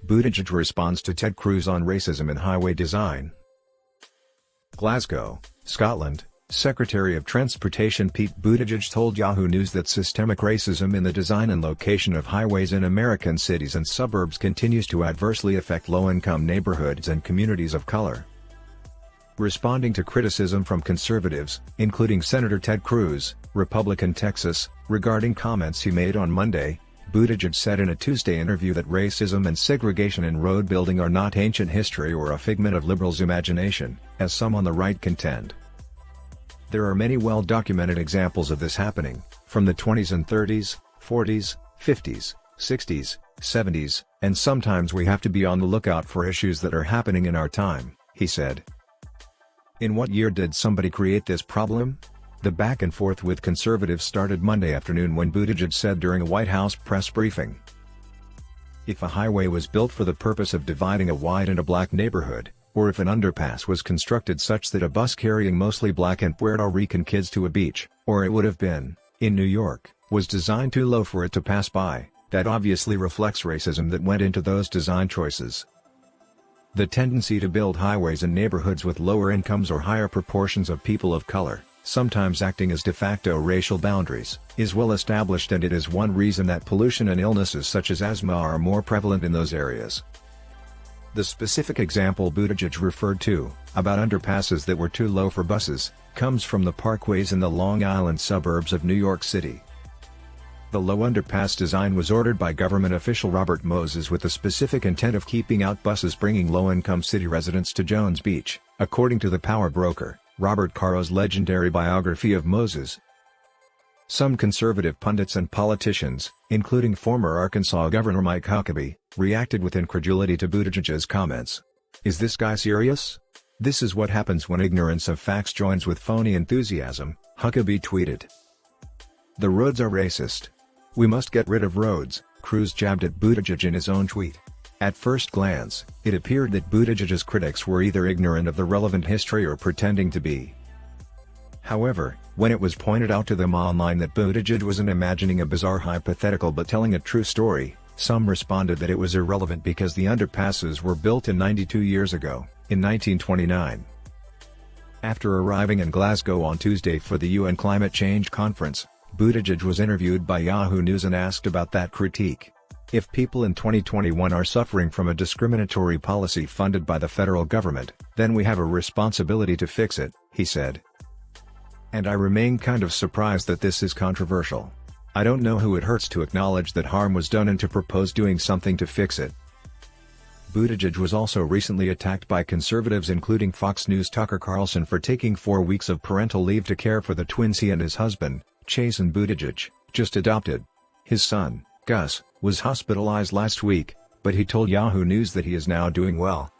Buttigieg responds to Ted Cruz on racism in highway design. Glasgow, Scotland, Secretary of Transportation Pete Buttigieg told Yahoo News that systemic racism in the design and location of highways in American cities and suburbs continues to adversely affect low-income neighborhoods and communities of color. Responding to criticism from conservatives, including Senator Ted Cruz, Republican Texas, regarding comments he made on Monday, Buttigieg said in a Tuesday interview that racism and segregation in road building are not ancient history or a figment of liberals' imagination, as some on the right contend. There are many well-documented examples of this happening, from the 20s and 30s, 40s, 50s, 60s, 70s, and sometimes we have to be on the lookout for issues that are happening in our time, he said. In what year did somebody create this problem? The back and forth with conservatives started Monday afternoon when Buttigieg said during a White House press briefing, "If a highway was built for the purpose of dividing a white and a black neighborhood, or if an underpass was constructed such that a bus carrying mostly black and Puerto Rican kids to a beach, or it would have been, in New York, was designed too low for it to pass by, that obviously reflects racism that went into those design choices." The tendency to build highways in neighborhoods with lower incomes or higher proportions of people of color, sometimes acting as de facto racial boundaries, is well established, and it is one reason that pollution and illnesses such as asthma are more prevalent in those areas. The specific example Buttigieg referred to, about underpasses that were too low for buses, comes from the parkways in the Long Island suburbs of New York City. The low underpass design was ordered by government official Robert Moses with the specific intent of keeping out buses bringing low-income city residents to Jones Beach, according to the power broker, Robert Caro's legendary biography of Moses. Some conservative pundits and politicians, including former Arkansas Governor Mike Huckabee, reacted with incredulity to Buttigieg's comments. "Is this guy serious? This is what happens when ignorance of facts joins with phony enthusiasm," Huckabee tweeted. "The roads are racist. We must get rid of roads," Cruz jabbed at Buttigieg in his own tweet. At first glance, it appeared that Buttigieg's critics were either ignorant of the relevant history or pretending to be. However, when it was pointed out to them online that Buttigieg wasn't imagining a bizarre hypothetical but telling a true story, some responded that it was irrelevant because the underpasses were built in 92 years ago, in 1929. After arriving in Glasgow on Tuesday for the UN Climate Change Conference, Buttigieg was interviewed by Yahoo News and asked about that critique. "If people in 2021 are suffering from a discriminatory policy funded by the federal government, then we have a responsibility to fix it," he said. "And I remain kind of surprised that this is controversial. I don't know who it hurts to acknowledge that harm was done and to propose doing something to fix it." Buttigieg was also recently attacked by conservatives including Fox News' Tucker Carlson for taking 4 weeks of parental leave to care for the twins he and his husband, Chasen Buttigieg, just adopted. His son, Gus, was hospitalized last week, but he told Yahoo News that he is now doing well.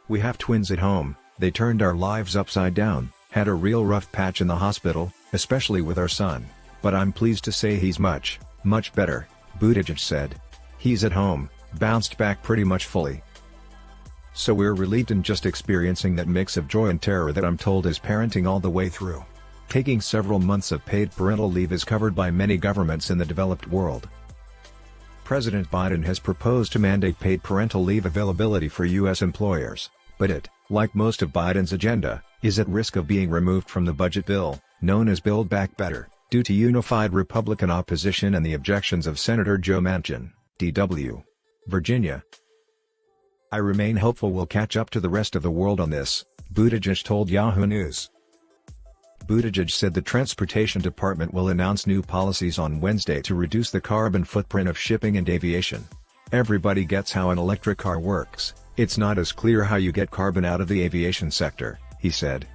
"We have twins at home, they turned our lives upside down, had a real rough patch in the hospital, especially with our son, but I'm pleased to say he's much, much better," Buttigieg said. "He's at home, bounced back pretty much fully. So we're relieved and just experiencing that mix of joy and terror that I'm told is parenting all the way through." Taking several months of paid parental leave is covered by many governments in the developed world. President Biden has proposed to mandate paid parental leave availability for U.S. employers, but it, like most of Biden's agenda, is at risk of being removed from the budget bill, known as Build Back Better, due to unified Republican opposition and the objections of Senator Joe Manchin, D.W. Virginia. "I remain hopeful we'll catch up to the rest of the world on this," Buttigieg told Yahoo News. Buttigieg said the Transportation Department will announce new policies on Wednesday to reduce the carbon footprint of shipping and aviation. "Everybody gets how an electric car works, it's not as clear how you get carbon out of the aviation sector," he said.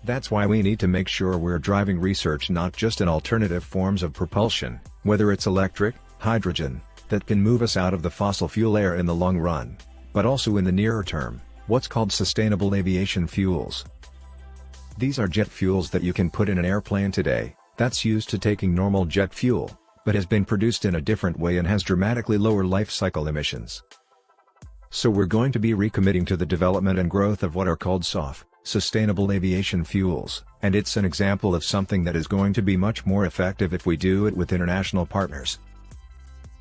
"That's why we need to make sure we're driving research not just in alternative forms of propulsion, whether it's electric, hydrogen, that can move us out of the fossil fuel era in the long run, but also in the nearer term, what's called sustainable aviation fuels. These are jet fuels that you can put in an airplane today, that's used to taking normal jet fuel, but has been produced in a different way and has dramatically lower life cycle emissions. So we're going to be recommitting to the development and growth of what are called SAF, sustainable aviation fuels, and it's an example of something that is going to be much more effective if we do it with international partners."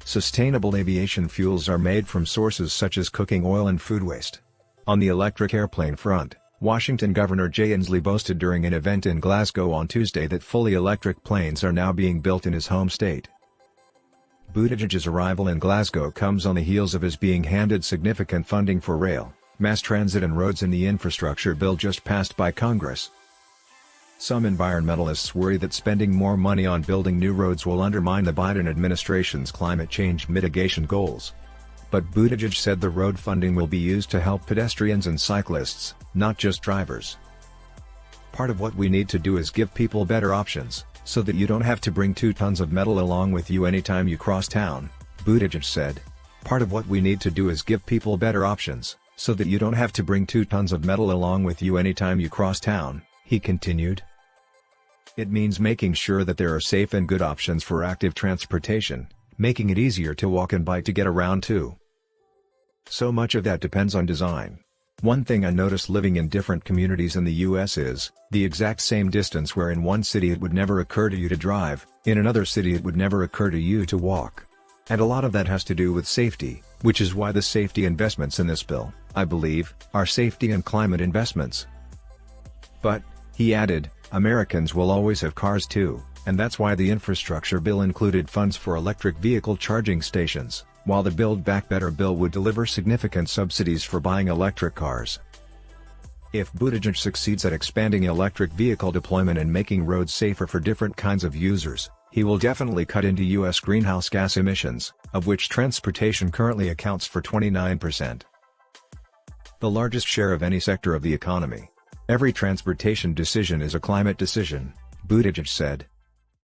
Sustainable aviation fuels are made from sources such as cooking oil and food waste. On the electric airplane front, Washington Governor Jay Inslee boasted during an event in Glasgow on Tuesday that fully electric planes are now being built in his home state. Buttigieg's arrival in Glasgow comes on the heels of his being handed significant funding for rail, mass transit and roads in the infrastructure bill just passed by Congress. Some environmentalists worry that spending more money on building new roads will undermine the Biden administration's climate change mitigation goals. But Buttigieg said the road funding will be used to help pedestrians and cyclists, not just drivers. Part of what we need to do is give people better options, so that you don't have to bring 2 tons of metal along with you anytime you cross town, Buttigieg said. Part of what we need to do is give people better options, so that you don't have to bring 2 tons of metal along with you anytime you cross town, he continued. It means making sure that there are safe and good options for active transportation, making it easier to walk and bike to get around too. So much of that depends on design. One thing I noticed living in different communities in the US is, the exact same distance where in one city it would never occur to you to drive, in another city it would never occur to you to walk. And a lot of that has to do with safety, which is why the safety investments in this bill, I believe, are safety and climate investments. But, he added, Americans will always have cars too, and that's why the infrastructure bill included funds for electric vehicle charging stations, while the Build Back Better bill would deliver significant subsidies for buying electric cars. If Buttigieg succeeds at expanding electric vehicle deployment and making roads safer for different kinds of users, he will definitely cut into U.S. greenhouse gas emissions, of which transportation currently accounts for 29%. The largest share of any sector of the economy. Every transportation decision is a climate decision, Buttigieg said.